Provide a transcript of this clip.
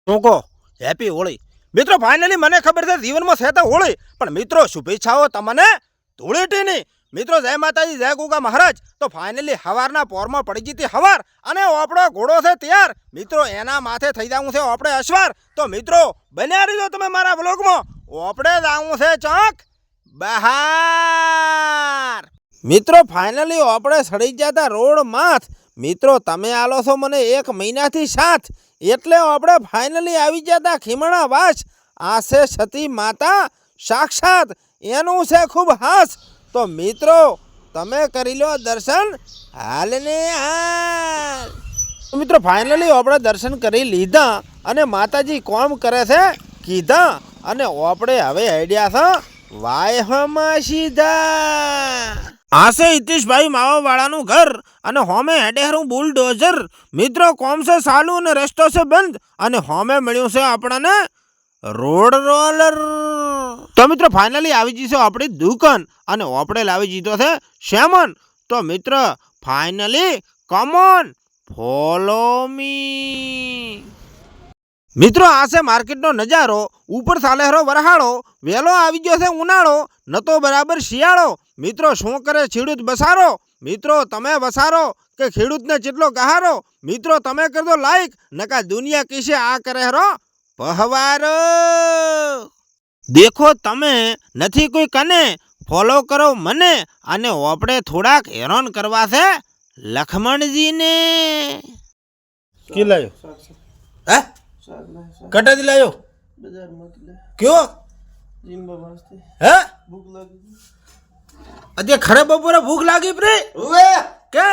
શું કહો? હેપી હોળી મિત્રો. ફાઇનલી મને ખબર છે જીવનમાં છે તો હોળી, પણ મિત્રો શુભેચ્છાઓ તમને ધૂળેટીની. મિત્રો જય માતાજી, જય ગુગા મહારાજ. તો ફાઇનલી હવારના પોરમાં પડી જતી હવાર અને આપણો ઘોડો છે તૈયાર. મિત્રો એના માથે થઈ જવું છે આપણે અશ્વાર. તો મિત્રો બન્યા રહીજો તમે મારા બ્લોગમાં. આપણે જવું છે ચોક બહાર. મિત્રો ફાઇનલી આપણે સડી જતા રોડ માથ. મિત્રો તમે આલો છો મને 1 મહિનાથી સાથ, એટલે આપણે ફાઇનલી આવી જતા ખીમણા વાસ. આ છે સતી માતા સાક્ષાત, એનું છે ખૂબ હાસ. તો મિત્રો તમે કરી લો દર્શન હાલ ને હાલ. મિત્રો ફાઇનલી આપણે દર્શન કરી લીધા અને માતાજી કોમ કરે છે કીધા, અને આપણે હવે આઈડિયા છે વાયહમાં સીધા. આસે હિતેશભાઈ માવા વાળાનું ઘર અને હોમે હેડેહરું બુલડોઝર. મિત્રો કોમ છે ચાલુ અને રસ્તો છે બંધ, અને હોમે મળ્યું છે આપણને રોડ રોલર. તો મિત્રો ફાઇનલી આવી જઈશું આપણી દુકાન, અને આપણે લાવી જીધો છે સેમન. તો મિત્ર ફાઇનલી કમોન ફોલો મી. મિત્રો આ છે માર્કેટનો નજારો. ઉપર સાલેહરો વરહાળો, વેલો આવી ગયો છે ઉનાળો, નતો બરાબર શિયાળો. મિત્રો શું કરે ખેડૂત બસારો? મિત્રો તમે વસારો કે ખેડૂતને જેટલો ગહારો? મિત્રો તમે કરજો લાઈક, નકા દુનિયા કિસે આ કરે હરો પહવારો. દેખો તમે નથી કોઈ કને, ફોલો કરો મને, અને આપણે થોડાક હેરાન કરવા છે લખમણજીને. કી લાયો? હે કટાથી લાયો? ક્યો? હે અજે ખરે બપોરે ભૂખ લાગી પ્રે કે